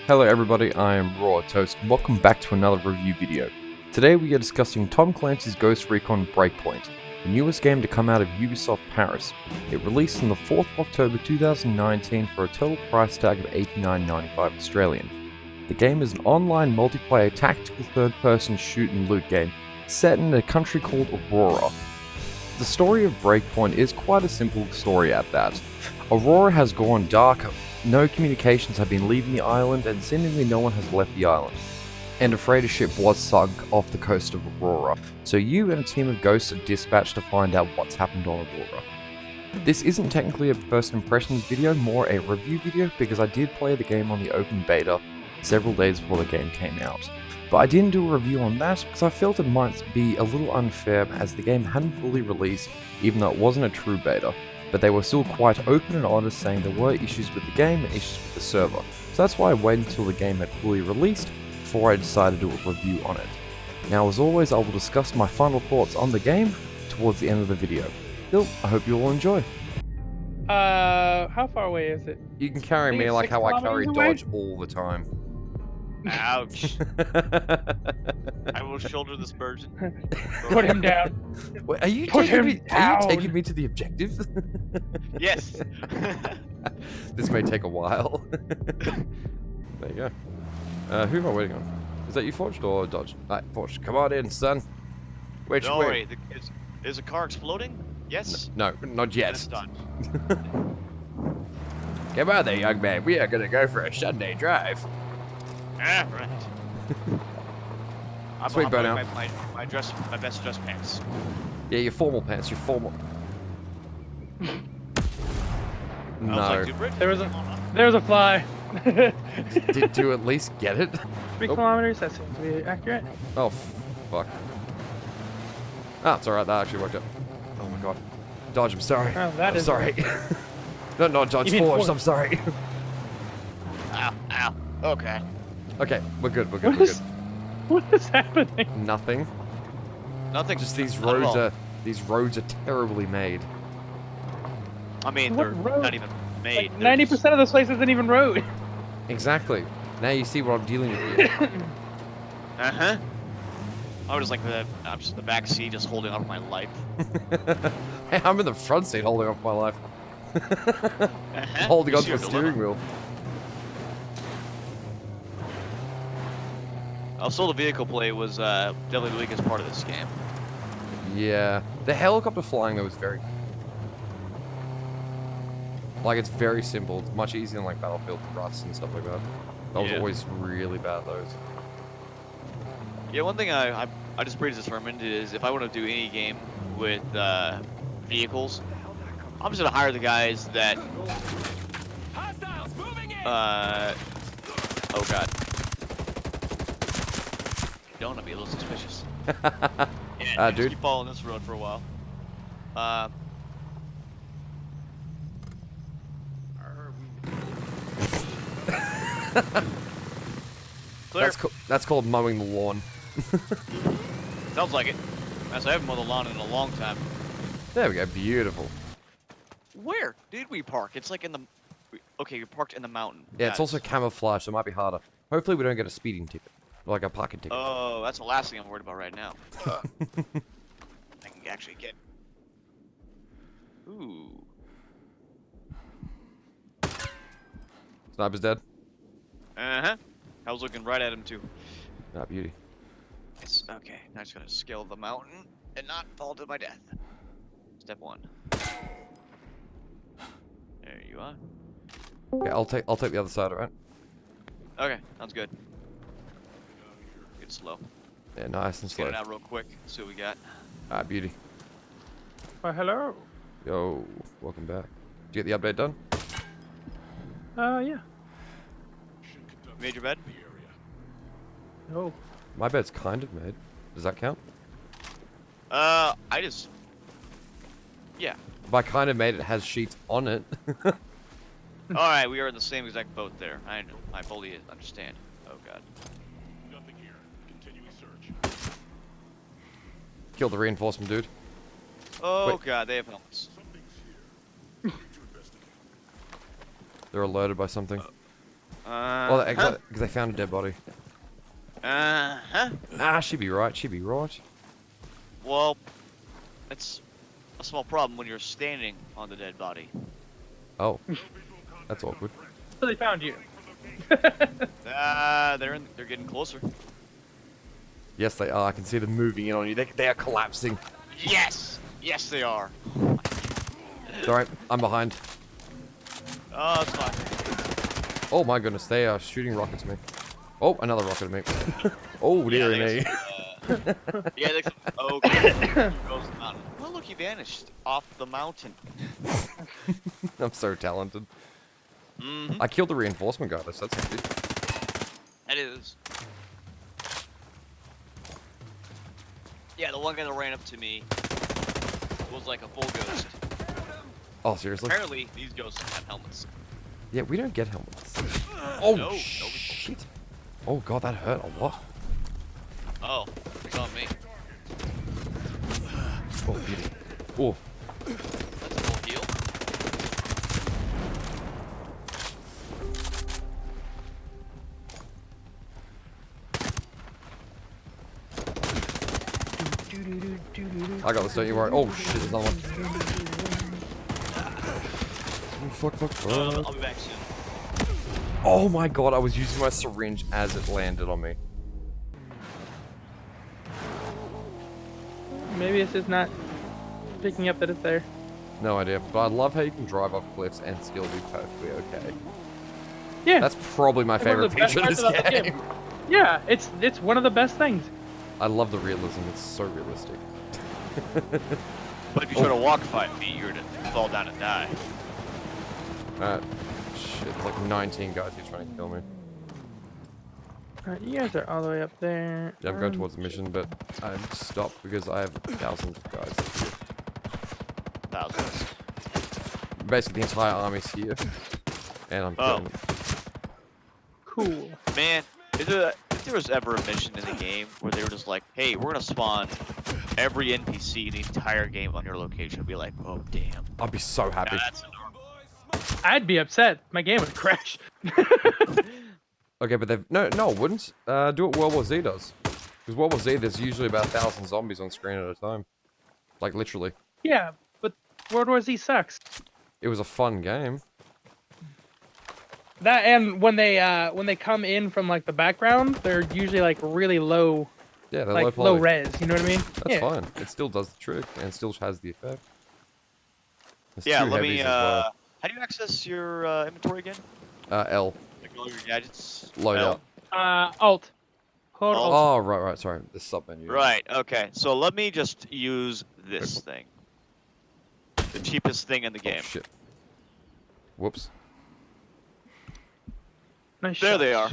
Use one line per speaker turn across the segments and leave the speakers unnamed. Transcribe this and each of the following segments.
Hello everybody, I am Raw Toast and welcome back to another review video. Today we are discussing Tom Clancy's Ghost Recon Breakpoint, the newest game to come out of Ubisoft Paris. It released on the 4th of October 2019 for a total price tag of $89.95 Australian. The game is an online multiplayer tactical third-person shoot and loot game set in a country called Aurora. The story of Breakpoint is quite a simple story at that. Aurora has gone dark. No communications have been leaving the island, and seemingly no one has left the island. And a freighter ship was sunk off the coast of Aurora, so you and a team of ghosts are dispatched to find out what's happened on Aurora. This isn't technically a first impressions video, more a review video, because I did play the game on the open beta several days before the game came out. But I didn't do a review on that because I felt it might be a little unfair as the game hadn't fully released, even though it wasn't a true beta. But they were still quite open and honest, saying there were issues with the game and issues with the server. So that's why I waited until the game had fully released before I decided to do a review on it. Now as always, I will discuss my final thoughts on the game towards the end of the video. Still, I hope you all enjoy.
How far away is it?
You can carry me like how I carry Dodge all the time.
Ouch. I will shoulder this burden.
Put him down.
Wait, are you
Put
taking
him
me? Are you
down.
taking me to the objective?
Yes.
This may take a while. There you go. Who am I waiting on? Is that you, Forged, or Dodge? Alright, Forged, come on in, son. Which
Don't
way?
worry. Is a car exploding? Yes.
No, not yet.
It's done.
Come on there, young man. We are gonna go for a Sunday drive.
Ah, right. I'm
Sweet
wearing
burnout.
my best dress pants.
Yeah, your formal pants. Your formal.
I was
No.
like, dude, Rick,
There was
come on up.
a fly.
Did you at least get it?
3
Oh.
kilometers. That seems to be accurate.
Oh, fuck. Ah, it's alright. That actually worked out. Oh my god. Dodge, I'm sorry.
Oh, that
I'm
is-
sorry. No, not Dodge,
You mean
Forged.
Forged.
I'm sorry.
Ow, ow. Okay.
Okay, we're good. We're good.
What
We're
is- What is happening?
good. Nothing.
Nothing.
Just these
Not at
roads
all.
are terribly made.
I mean,
What
they're
road?
not even made.
Like
They're
90% of this place isn't even road.
Exactly. Now you see what I'm dealing with here.
Uh huh. I was like I'm just in the back seat, just holding on to my life.
Hey, I'm in the front seat holding on to my life.
Uh-huh.
Holding
You
onto
see
a
your dilemma.
steering wheel.
Also, the vehicle play was definitely the weakest part of this game.
Yeah. The helicopter flying though is very... Like, it's very simple. It's much easier than like Battlefield Rust and stuff like that. That was
Yeah.
always really bad, those.
Yeah, one thing I just pretty determined is if I want to do any game with vehicles, I'm just gonna hire the guys that. Oh god. Don't want to be a little suspicious. Yeah,
Dude.
keep following this road for a while. Clear.
That's called mowing the lawn.
Sounds like it. As I haven't mowed the lawn in a long time.
There we go. Beautiful.
Where did we park? It's like in the. Okay, we parked in the mountain.
Yeah, it's
Guys.
also camouflage, so it might be harder. Hopefully we don't get a speeding ticket. Like a parking ticket.
Oh, that's the last thing I'm worried about right now. I can actually get. Ooh.
Sniper's dead.
Uh huh. I was looking right at him too.
Ah, beauty.
It's okay. Now I'm just gonna scale the mountain and not fall to my death. Step 1. There you are.
Okay, I'll take the other side, alright?
Okay, sounds good. Get slow.
Yeah, nice and
Let's get
slow.
it out real quick. See what we got.
Ah, beauty.
Oh, hello.
Yo, welcome back. Did you get the update done?
Yeah.
Made your bed?
No.
My bed's kind of made. Does that count?
I just. Yeah.
By kind of made, it has sheets on it.
All right, we are in the same exact boat there. I know. I fully understand. Oh god.
Nothing here. Continuing search.
Kill the reinforcement dude.
Oh
Wait.
god, they have helmets.
Something's here. We need to investigate.
They're alerted by something. Well, because they found a dead body.
Uh-huh.
Ah, she'd be right. She'd be right.
Well, it's a small problem when you're standing on the dead body.
Oh, that's awkward.
So they found you.
They're getting closer.
Yes, they are. I can see them moving in on you. They are collapsing.
Yes! Yes, they are.
It's alright. I'm behind.
Oh, it's fine.
Oh my goodness, they are shooting rockets at me. Oh, another rocket at me. Oh, dearie me.
Yeah, they okay. Goes down. Oh, look, he vanished off the mountain.
I'm so talented.
Mm-hmm.
I killed the reinforcement guy. That's handy.
That is. Yeah, the one guy that ran up to me was like a full ghost.
Oh, seriously?
Apparently, these ghosts have helmets.
Yeah, we don't get helmets. Oh,
No,
shit. Oh, God, that hurt a lot.
Oh, it's on me.
Oh, beauty. Oh.
That's a full heal.
I got this, don't you worry. Oh, shit, there's another one. Oh, fuck.
I'll be back soon.
Oh my God, I was using my syringe as it landed on me.
Maybe it's just not picking up that it's there.
No idea, but I love how you can drive off cliffs and still be perfectly okay.
Yeah.
That's probably my
It's one
favorite
of the best
feature of this
parts of the
game.
Yeah, it's one of the best things.
I love the realism, it's so realistic.
But if you try to walk 5 feet, you're gonna fall down and die.
Shit, it's like 19 guys here trying to kill me.
Alright, you guys are all the way up there.
Yeah, I'm going towards the mission, but I've stopped because I have thousands of guys here.
Thousands.
Basically, the entire army's here. And I'm killing them.
Cool.
Man, if there was ever a mission in the game where they were just like, hey, we're gonna spawn every NPC in the entire game on your location, I'd be like, oh damn.
I'd be so happy.
That's adorable.
I'd be upset. My game would crash.
Okay, but they've... No, it wouldn't. Do what World War Z does. Because World War Z, there's usually about 1,000 zombies on screen at a time. Like, literally.
Yeah, but World War Z sucks.
It was a fun game.
That and when they come in from like the background, they're usually like really low,
Yeah, they're
like
low
low
poly.
res. You know what I mean?
That's fine. It still does the trick, and still has the effect. There's
Yeah,
two
let
heavies
me,
as well.
how do you access your inventory again?
L.
Like all your gadgets?
Load
L?
out.
Alt. Hold
Alt.
Alt.
Oh, right, sorry. The sub menu.
Right, okay. So let me just use this thing. The cheapest thing in the game.
Oh, shit. Whoops.
Nice
There
shot.
they are.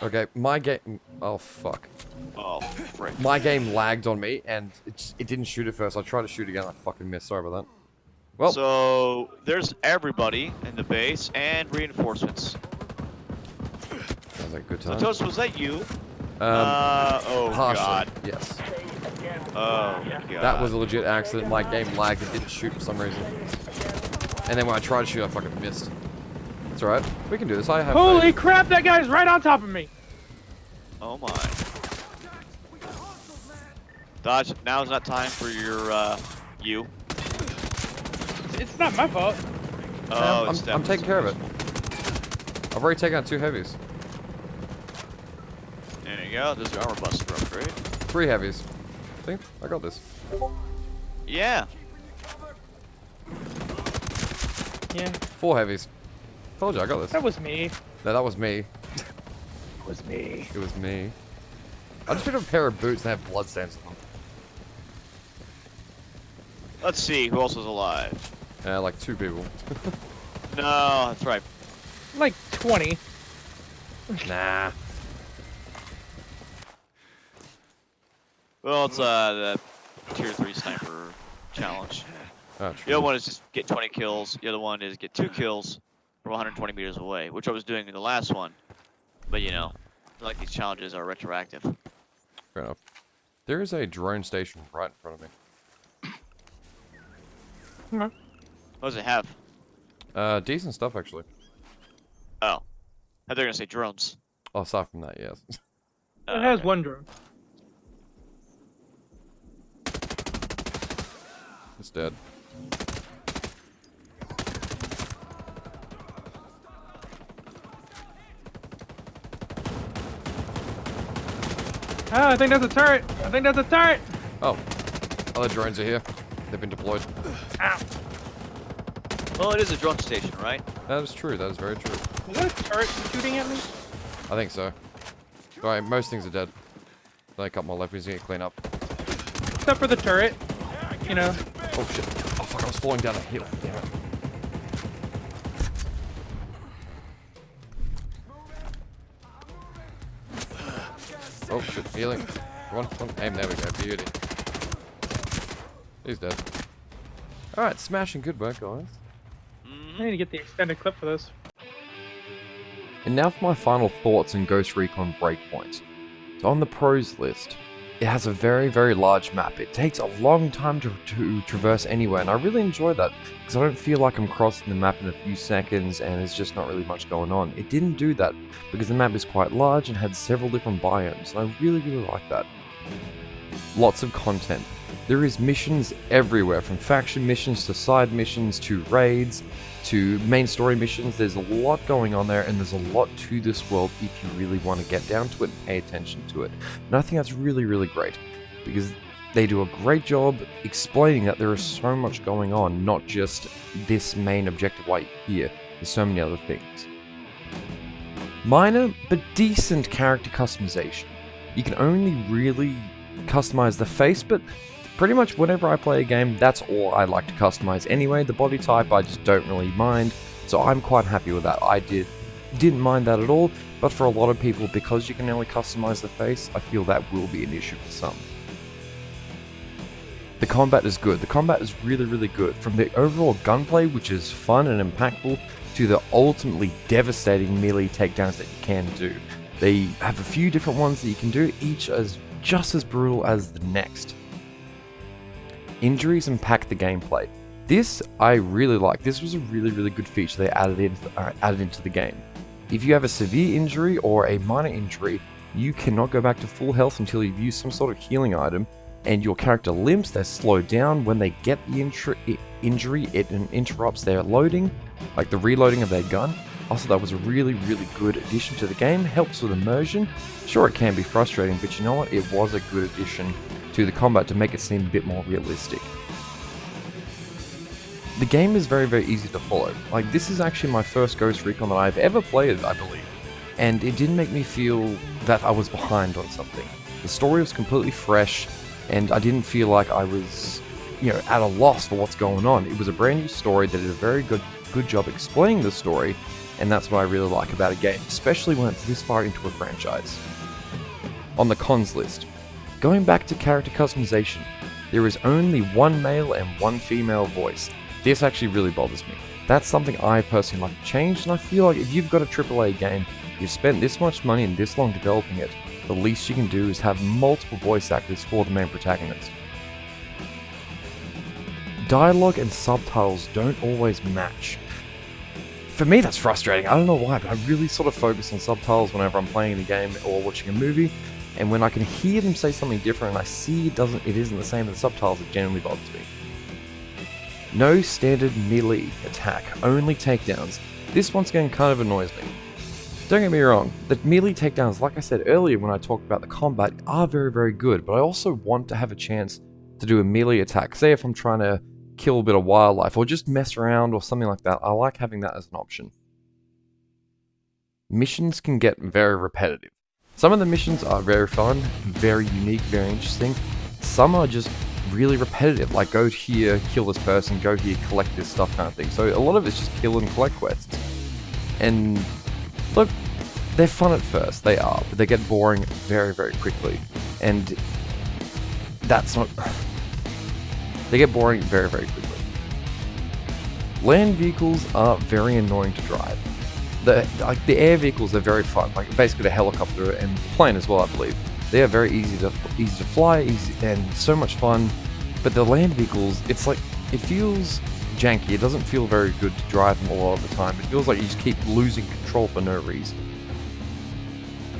Okay, my game... Oh, fuck.
Oh, frick.
My game lagged on me, and it didn't shoot at first. I tried to shoot again, I fucking missed. Sorry about that. Well...
So, there's everybody in the base and reinforcements.
Sounds like a good
So,
time.
Toast, was that you? Oh,
partially,
God.
yes.
Oh, God.
That was a legit accident. My game lagged. It didn't shoot for some reason. And then when I tried to shoot, I fucking missed. It's alright. We can do this. I have
Holy
faith.
crap! That guy's right on top of me.
Oh, my. Dodge, now is not time for your, you.
It's not my fault.
Oh, it's
I'm taking care of it. I've already taken out 2 heavies.
There you go. There's your armor buster upgrade.
3 heavies. See? I got this.
Yeah.
Yeah,
4 heavies. Told you, I got this.
that was me.
No, that was me.
That was me.
It was me. I just picked up a pair of boots that have bloodstains on them.
Let's see who else is alive.
Like 2 people.
No, that's right.
Like 20.
Nah.
Well, it's the tier 3 sniper challenge.
Oh,
The
true.
other one is just get 20 kills. The other one is get 2 kills from 120 meters away, which I was doing in the last one. But you know, I feel like these challenges are retroactive.
Fair enough. There is a drone station right in front of me.
What does it have?
Decent stuff, actually.
Oh. I thought you were gonna say drones.
Oh, aside from that, yes.
It has
Okay.
one drone.
It's dead.
Ah, I think that's a turret. I think that's a turret.
Oh, other drones are here. They've been deployed.
Ow.
Well, it is a drone station, right?
That is true. That is very true.
Is that a turret shooting at me?
I think so. Alright, most things are dead. Only a couple more left. We just need to clean up.
Except for the turret. You know.
Oh shit. Oh fuck, I was falling down a hill. Damn it. Oh shit, healing. Come on, come on. Aim, there we go. Beauty. He's dead. Alright, smashing good work, guys.
I need to get the extended clip for this.
And now for my final thoughts on Ghost Recon Breakpoint. So on the pros list, it has a very, very large map. It takes a long time to traverse anywhere, and I really enjoy that, because I don't feel like I'm crossing the map in a few seconds and there's just not really much going on. It didn't do that, because the map is quite large and had several different biomes, and I really, really like that. Lots of content. There is missions everywhere, from faction missions to side missions to raids to main story missions. There's a lot going on there, and there's a lot to this world if you really want to get down to it and pay attention to it. And I think that's really, really great, because they do a great job explaining that there is so much going on, not just this main objective right here. There's so many other things. Minor but decent character customization. You can only really customize the face, but pretty much whenever I play a game, that's all I like to customize anyway. The body type I just don't really mind, so I'm quite happy with that. I didn't mind that at all, but for a lot of people, because you can only customize the face, I feel that will be an issue for some. The combat is good. The combat is really, really good. From the overall gunplay, which is fun and impactful, to the ultimately devastating melee takedowns that you can do. They have a few different ones that you can do, each as just as brutal as the next. Injuries impact the gameplay. This I really like. This was a really, really good feature they added into the game. If you have a severe injury or a minor injury, you cannot go back to full health until you've used some sort of healing item, and your character limps, they're slowed down. When they get the injury, it interrupts their loading, like the reloading of their gun. Also, that was a really, really good addition to the game. Helps with immersion. Sure, it can be frustrating, but you know what? It was a good addition to the combat to make it seem a bit more realistic. The game is very, very easy to follow. Like, this is actually my first Ghost Recon that I've ever played, I believe. And it didn't make me feel that I was behind on something. The story was completely fresh, and I didn't feel like I was, at a loss for what's going on. It was a brand new story that did a very good job explaining the story, and that's what I really like about a game, especially when it's this far into a franchise. On the cons list, going back to character customization, there is only one male and one female voice. This actually really bothers me. That's something I personally like to change, and I feel like if you've got a AAA game, you've spent this much money and this long developing it, the least you can do is have multiple voice actors for the main protagonist. Dialogue and subtitles don't always match. For me, that's frustrating. I don't know why, but I really sort of focus on subtitles whenever I'm playing the game or watching a movie, and when I can hear them say something different and I see it isn't the same as the subtitles, it genuinely bothers me. No standard melee attack, only takedowns. This once again kind of annoys me. Don't get me wrong, the melee takedowns, like I said earlier when I talked about the combat, are very, very good, but I also want to have a chance to do a melee attack. Say if I'm trying to kill a bit of wildlife or just mess around or something like that, I like having that as an option. Missions can get very repetitive. Some of the missions are very fun, very unique, very interesting. Some are just really repetitive, like go here, kill this person, go here, collect this stuff kind of thing. So a lot of it's just kill and collect quests. And look, they're fun at first, they are, but they get boring very, very quickly. And that's not... They get boring very, very quickly. Land vehicles are very annoying to drive. The air vehicles are very fun, like basically the helicopter and plane as well, I believe. They are very easy to fly, and so much fun. But the land vehicles, it's like, it feels janky. It doesn't feel very good to drive them a lot of the time. It feels like you just keep losing control for no reason.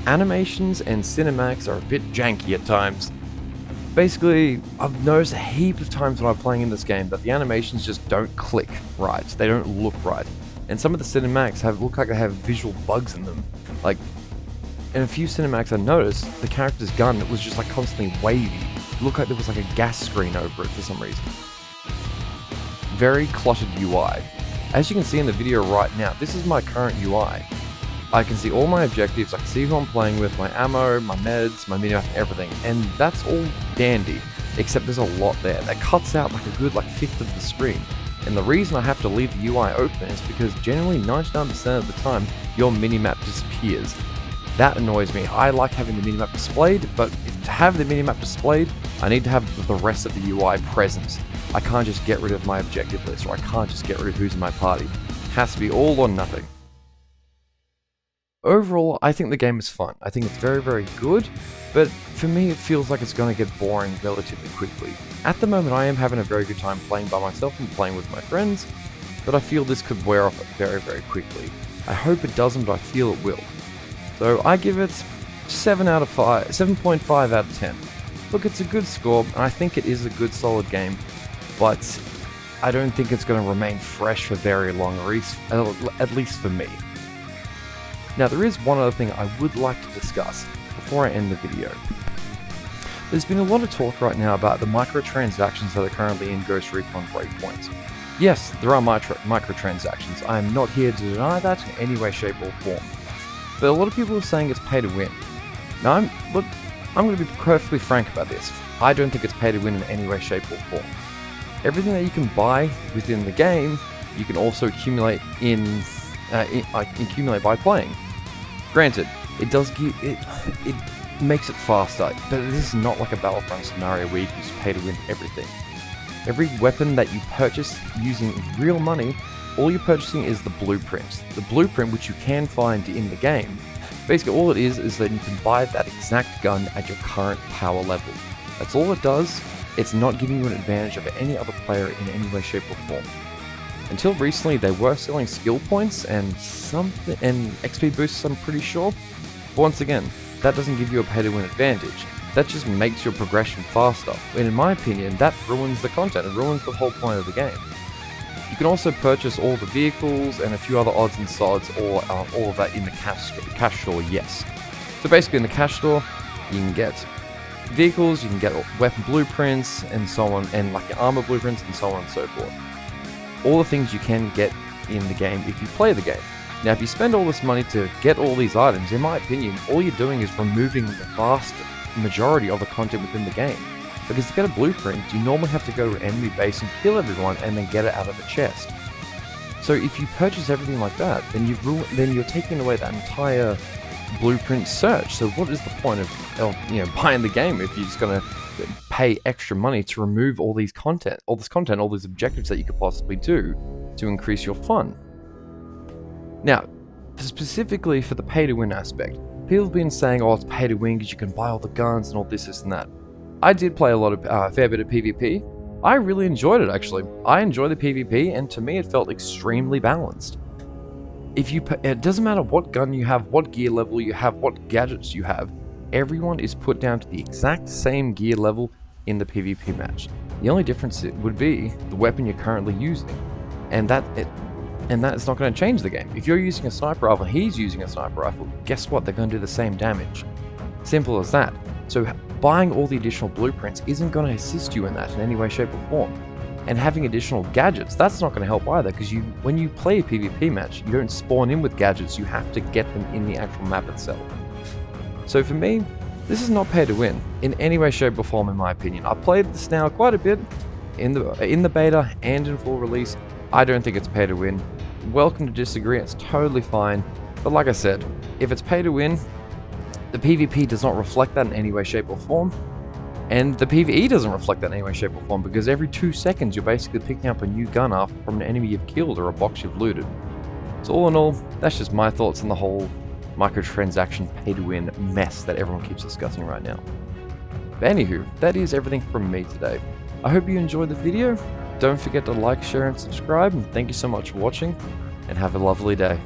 animations and cinematics are a bit janky at times. Basically, I've noticed a heap of times when I'm playing in this game that the animations just don't click right, they don't look right. And some of the cinematics look like they have visual bugs in them. Like, in a few cinematics I noticed, the character's gun was just like constantly wavy. It looked like there was like a gas screen over it for some reason. Very cluttered UI. As you can see in the video right now, this is my current UI. I can see all my objectives, I can see who I'm playing with, my ammo, my meds, my minimap, everything, and that's all dandy, except there's a lot there. That cuts out like a good fifth of the screen. And the reason I have to leave the UI open is because generally 99% of the time, your minimap disappears. That annoys me. I like having the minimap displayed, but to have the minimap displayed, I need to have the rest of the UI present. I can't just get rid of my objective list, or I can't just get rid of who's in my party. It has to be all or nothing. Overall, I think the game is fun. I think it's very, very good, but for me it feels like it's going to get boring relatively quickly. At the moment I am having a very good time playing by myself and playing with my friends, but I feel this could wear off very, very quickly. I hope it doesn't, but I feel it will. So I give it 7.5 out of 10. Look, it's a good score, and I think it is a good solid game, but I don't think it's going to remain fresh for very long, at least for me. Now, there is one other thing I would like to discuss before I end the video. There's been a lot of talk right now about the microtransactions that are currently in Ghost Recon Breakpoint. Yes, there are microtransactions. I am not here to deny that in any way, shape or form. But a lot of people are saying it's pay to win. Now, I'm going to be perfectly frank about this. I don't think it's pay to win in any way, shape or form. Everything that you can buy within the game, you can also accumulate accumulate by playing. Granted, it does give it makes it faster, but this is not like a Battlefront scenario where you can just pay to win everything. Every weapon that you purchase using real money, all you're purchasing is the blueprint. The blueprint, which you can find in the game. Basically, all it is that you can buy that exact gun at your current power level. That's all it does. It's not giving you an advantage over any other player in any way, shape, or form. Until recently, they were selling skill points and XP boosts, I'm pretty sure. But once again, that doesn't give you a pay-to-win advantage. That just makes your progression faster. And in my opinion, that ruins the content. It ruins the whole point of the game. You can also purchase all the vehicles and a few other odds and sods, or all of that in the cash store, yes. So basically, in the cash store, you can get vehicles, you can get weapon blueprints, and so on, and like your armor blueprints, and so on and so forth. All the things you can get in the game if you play the game. Now, if you spend all this money to get all these items, in my opinion, all you're doing is removing the vast majority of the content within the game. Because to get a blueprint, you normally have to go to an enemy base and kill everyone and then get it out of a chest. So if you purchase everything like that, then you're taking away that entire blueprint search. So what is the point of buying the game if you're just gonna pay extra money to remove all these all these objectives that you could possibly do to increase your fun? Now, specifically for the pay-to-win aspect, people have been saying, oh, it's pay-to-win because you can buy all the guns and all this and that. I did play a fair bit of PvP. I really enjoyed it, actually. I enjoy the PvP, and to me it felt extremely balanced. It doesn't matter what gun you have, what gear level you have, what gadgets you have, everyone is put down to the exact same gear level in the PvP match. The only difference would be the weapon you're currently using, and that is not going to change the game. If you're using a sniper rifle, he's using a sniper rifle, guess what? They're going to do the same damage. Simple as that. So buying all the additional blueprints isn't going to assist you in that in any way, shape or form. And having additional gadgets, that's not going to help either, because when you play a PvP match, you don't spawn in with gadgets, you have to get them in the actual map itself. So for me, this is not pay to win in any way, shape or form in my opinion. I've played this now quite a bit in the beta and in full release. I don't think it's pay to win. Welcome to disagree, it's totally fine. But like I said, if it's pay to win, the PvP does not reflect that in any way, shape or form. And the PvE doesn't reflect that in any way, shape or form, because every 2 seconds you're basically picking up a new gun from an enemy you've killed or a box you've looted. So all in all, that's just my thoughts on the whole microtransaction pay-to-win mess that everyone keeps discussing right now. But anywho, that is everything from me today. I hope you enjoyed the video. Don't forget to like, share and subscribe, and thank you so much for watching, and have a lovely day.